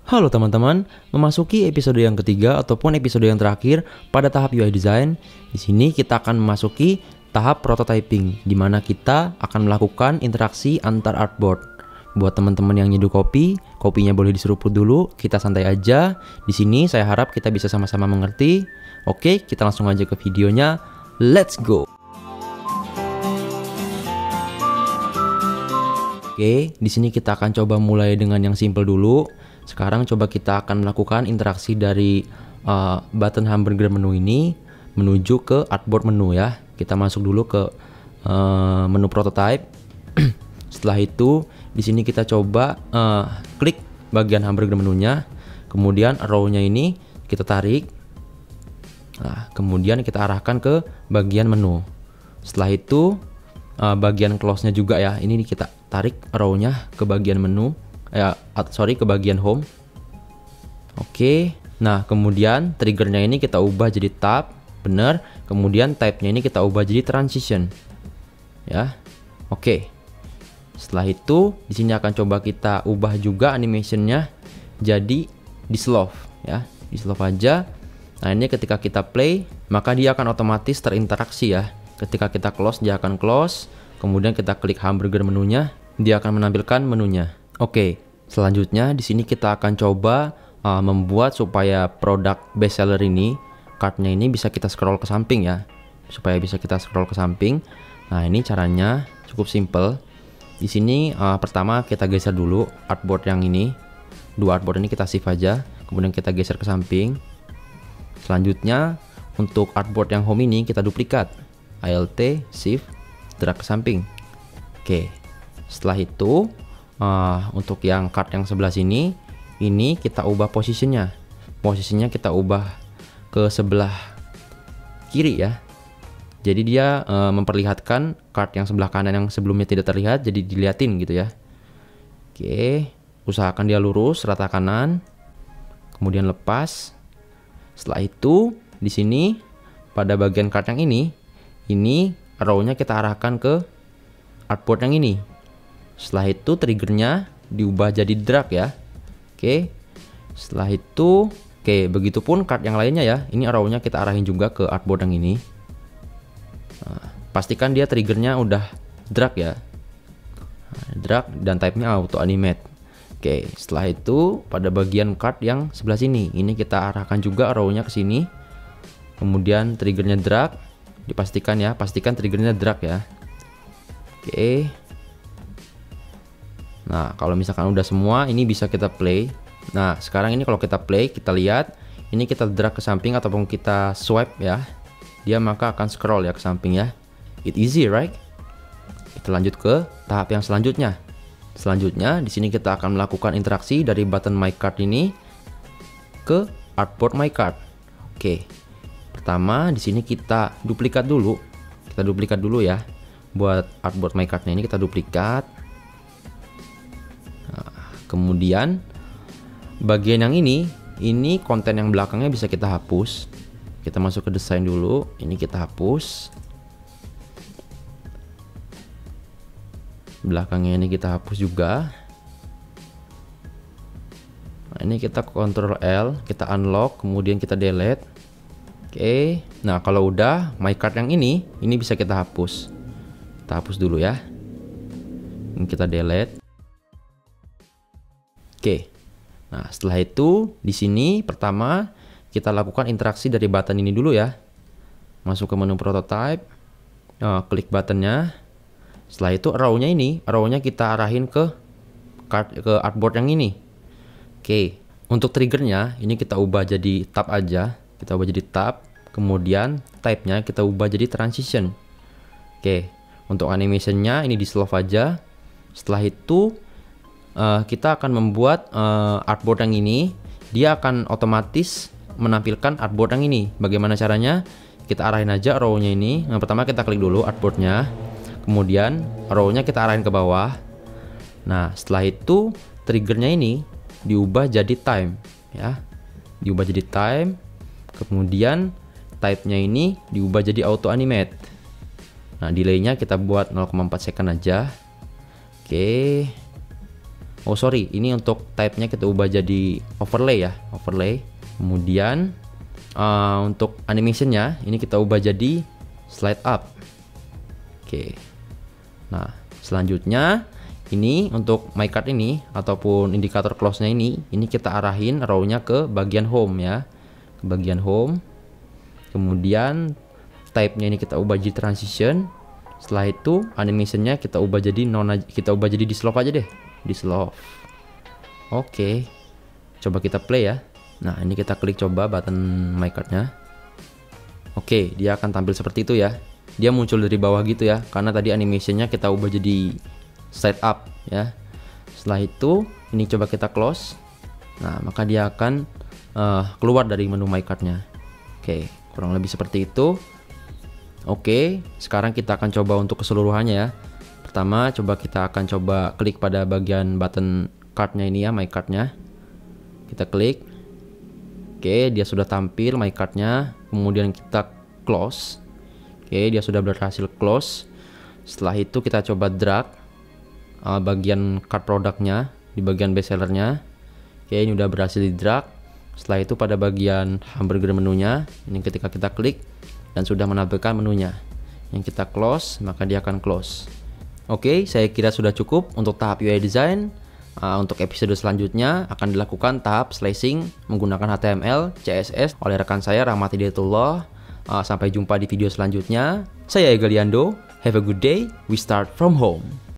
Halo teman-teman, memasuki episode yang ketiga ataupun episode yang terakhir pada tahap UI design. Di sini kita akan memasuki tahap prototyping, di mana kita akan melakukan interaksi antar artboard. Buat teman-teman yang nyeduh kopi, kopinya boleh diseruput dulu, kita santai aja. Di sini saya harap kita bisa sama-sama mengerti. Oke, kita langsung aja ke videonya. Let's go. Oke, di sini kita akan coba mulai dengan yang simple dulu. Sekarang coba kita akan melakukan interaksi dari button hamburger menu ini menuju ke artboard menu ya. Kita masuk dulu ke menu prototype. Setelah itu di sini kita coba klik bagian hamburger menunya, kemudian row-nya ini kita tarik. Nah, kemudian kita arahkan ke bagian menu. Setelah itu bagian close-nya juga ya. Ini kita tarik row-nya ke bagian menu. Ke bagian home. Oke, nah kemudian triggernya ini kita ubah jadi tab, bener. Kemudian type-nya ini kita ubah jadi transition, ya. Oke. Setelah itu di sini akan coba kita ubah juga animation-nya jadi di slow, ya. Di slow aja. Nah ini ketika kita play maka dia akan otomatis terinteraksi ya. Ketika kita close dia akan close. Kemudian kita klik hamburger menunya, dia akan menampilkan menunya. Oke, selanjutnya di sini kita akan coba membuat supaya produk bestseller ini, cardnya ini bisa kita scroll ke samping ya, supaya bisa kita scroll ke samping. Nah ini caranya cukup simple. Di sini pertama kita geser dulu artboard yang ini, dua artboard ini kita shift aja, kemudian kita geser ke samping. Selanjutnya untuk artboard yang home ini kita duplikat, Alt shift drag ke samping. Oke, setelah itu untuk yang card yang sebelah sini, ini kita ubah posisinya. Posisinya kita ubah ke sebelah kiri ya. Jadi dia memperlihatkan card yang sebelah kanan yang sebelumnya tidak terlihat, jadi dilihatin gitu ya. Oke, usahakan dia lurus rata kanan. Kemudian lepas. Setelah itu di sini pada bagian card yang ini row-nya kita arahkan ke artboard yang ini. Setelah itu triggernya diubah jadi drag ya. Oke. Setelah itu begitupun card yang lainnya ya. Ini arrow-nya kita arahin juga ke artboard yang ini. Nah, pastikan dia triggernya udah drag ya. Nah, drag dan type-nya auto animate. Oke, setelah itu pada bagian card yang sebelah sini, ini kita arahkan juga arrow-nya ke sini. Kemudian triggernya drag. Dipastikan ya, pastikan triggernya drag ya. Oke. Nah, kalau misalkan udah semua, ini bisa kita play. Nah, sekarang ini kalau kita play, kita lihat, ini kita drag ke samping ataupun kita swipe ya, dia maka akan scroll ya ke samping ya. It easy, right? Kita lanjut ke tahap yang selanjutnya. Selanjutnya, di sini kita akan melakukan interaksi dari button My Card ini ke artboard My Card. Oke. Pertama, di sini kita duplikat dulu. Kita duplikat dulu ya. Buat artboard My Card-nya ini kita duplikat. Kemudian bagian yang ini konten yang belakangnya bisa kita hapus. Kita masuk ke desain dulu, ini kita hapus. Belakangnya ini kita hapus juga. Nah, ini kita Ctrl L, kita unlock, kemudian kita delete. Oke. Nah, kalau udah My Card yang ini bisa kita hapus. Kita hapus dulu ya. Ini kita delete. Oke. Nah, setelah itu di sini pertama kita lakukan interaksi dari button ini dulu ya. Masuk ke menu prototype. Klik buttonnya. Setelah itu row-nya kita arahin ke artboard yang ini. Oke. Untuk triggernya ini kita ubah jadi tab aja. Kita ubah jadi tab. Kemudian type-nya kita ubah jadi transition. Oke. Untuk animation-nya ini di slow aja. Setelah itu kita akan membuat artboard yang ini, dia akan otomatis menampilkan artboard yang ini. Bagaimana caranya? Kita arahin aja row-nya ini. Yang pertama kita klik dulu artboard-nya, kemudian row-nya kita arahin ke bawah. Nah, setelah itu triggernya ini diubah jadi time ya. Diubah jadi time. Kemudian type-nya ini diubah jadi auto animate. Nah, delay-nya kita buat 0,4 second aja. Oke. Oh sorry, ini untuk type-nya kita ubah jadi overlay ya, overlay. Kemudian untuk animation-nya ini kita ubah jadi slide up. Oke. Nah, selanjutnya ini untuk my card ini ataupun indikator close-nya ini kita arahin row-nya ke bagian home ya. Ke bagian home. Kemudian type-nya ini kita ubah jadi transition. Setelah itu animation-nya kita ubah jadi di slope aja deh, di slope. Oke. Coba kita play ya. Nah, ini kita klik coba button my card-nya. Oke, dia akan tampil seperti itu ya. Dia muncul dari bawah gitu ya, karena tadi animation-nya kita ubah jadi slide up ya. Setelah itu ini coba kita close. Nah, maka dia akan keluar dari menu my card-nya. Oke, kurang lebih seperti itu. Oke, sekarang kita akan coba untuk keseluruhannya ya. Pertama, kita akan coba klik pada bagian button card-nya ini ya, my card-nya. Kita klik. Oke, dia sudah tampil my card-nya. Kemudian kita close. Oke, dia sudah berhasil close. Setelah itu kita coba drag bagian card produknya di bagian bestsellernya. Oke, ini udah berhasil di drag. Setelah itu pada bagian hamburger menunya, ini ketika kita klik dan sudah menampilkan menunya. Yang kita close, maka dia akan close. Oke, saya kira sudah cukup untuk tahap UI design. Untuk episode selanjutnya akan dilakukan tahap slicing menggunakan HTML, CSS oleh rekan saya Rahmat Hidayatullah. Sampai jumpa di video selanjutnya. Saya Egaliando. Have a good day. We start from home.